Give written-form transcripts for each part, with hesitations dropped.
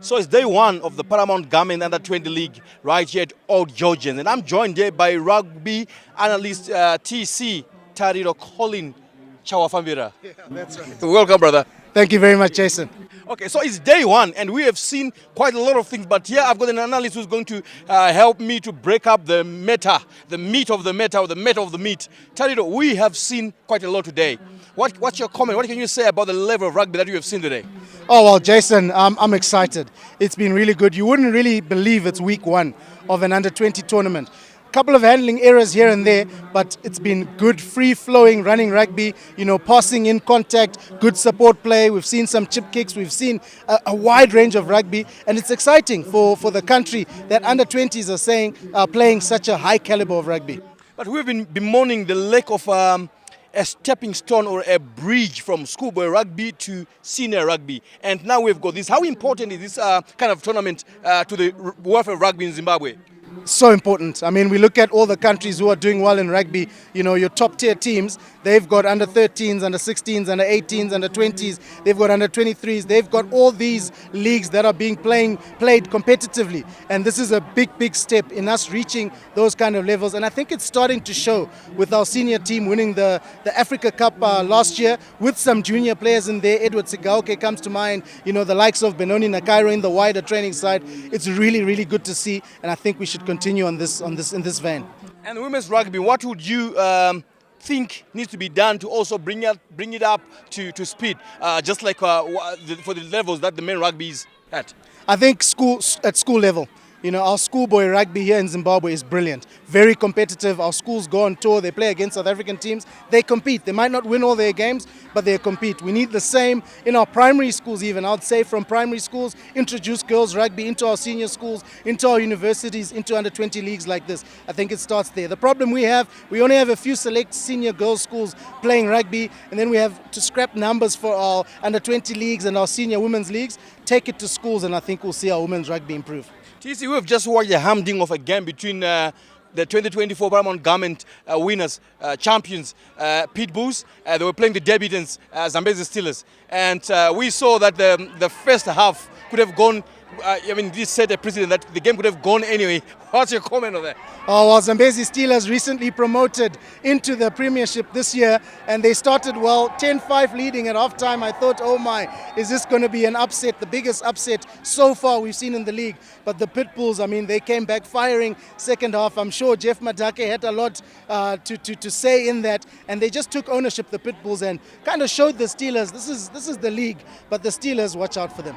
So it's day one of the Paramount Garment Under 20 League right here at Old Georgians. And I'm joined here by rugby analyst TC, Tariro, Collin, Chawafambira. Yeah, that's right. Welcome, brother. Thank you very much, Jason. Okay, so it's day one and we have seen quite a lot of things, but here I've got an analyst who's going to help me to break up the meta, the meat of the meta, or the meta of the meat. Tariro, we have seen quite a lot today. What's your comment? What can you say about the level of rugby that you have seen today? Oh, well, Jason, I'm excited. It's been really good. You wouldn't really believe it's week one of an under-20 tournament. Couple of handling errors here and there, but it's been good, free-flowing, running rugby, passing in contact, good support play. We've seen some chip kicks. We've seen a wide range of rugby, and it's exciting for the country that under-20s are playing such a high caliber of rugby. But we've been bemoaning the lack of a stepping stone or a bridge from schoolboy rugby to senior rugby. And now we've got this. How important is this kind of tournament to the welfare of rugby in Zimbabwe? So important. I mean, we look at all the countries who are doing well in rugby. Your top tier teams, they've got under 13s, under 16s, under 18s, under 20s. They've got under 23s. They've got all these leagues that are being played competitively. And this is a big step in us reaching those kind of levels. And I think it's starting to show with our senior team winning the Africa Cup last year with some junior players in there. Edward Sigaoke comes to mind. The likes of Benoni Nakairo in the wider training side. It's really good to see. And I think we should continue in this vein. And women's rugby, what would you think needs to be done to also bring it up to speed, just like for the levels that the men rugby is at? I think at school level. Our schoolboy rugby here in Zimbabwe is brilliant. Very competitive. Our schools go on tour. They play against South African teams. They compete. They might not win all their games, but they compete. We need the same in our primary schools even. I would say from primary schools, introduce girls rugby into our senior schools, into our universities, into under-20 leagues like this. I think it starts there. The problem we only have a few select senior girls schools playing rugby, and then we have to scrap numbers for our under-20 leagues and our senior women's leagues. Take it to schools, and I think we'll see our women's rugby improve. TC, we have just watched the humding of a game between the 2024 Paramount Garment winners, champions, Pit Bulls. They were playing the debutants, Zambezi Steelers. And we saw that the first half could have gone, this set a precedent that the game could have gone anyway. What's your comment on that? Oh, well, Zambezi Steelers recently promoted into the Premiership this year, and they started well, 10-5 leading at halftime. I thought, oh my, is this going to be an upset, the biggest upset so far we've seen in the league? But the Pit Bulls, they came back firing second half. I'm sure Jeff Madake had a lot to say in that, and they just took ownership, the Pit Bulls, and kind of showed the Steelers, this is the league, but the Steelers, watch out for them.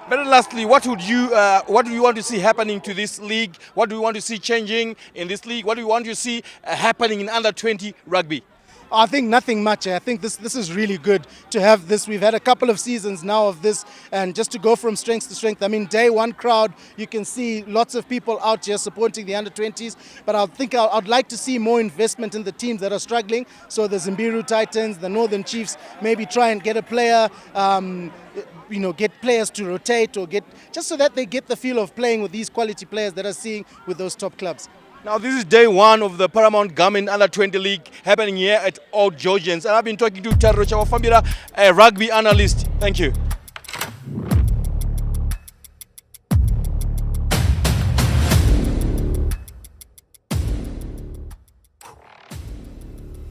But lastly, what do you want to see happening to this league? What do you want to see changing in this league? What do you want to see happening in under-20 rugby? I think nothing much. I think this is really good to have this. We've had a couple of seasons now of this, and just to go from strength to strength. Day one crowd, you can see lots of people out here supporting the under-20s, but I think I'd like to see more investment in the teams that are struggling. So the Zimbiru Titans, the Northern Chiefs, maybe try and get a player, get players to rotate or just so that they get the feel of playing with these quality players that are seeing with those top clubs. Now, this is day one of the Paramount Garment Under 20 League happening here at Old Georgians. And I've been talking to Tariro Chawafambira, a rugby analyst. Thank you.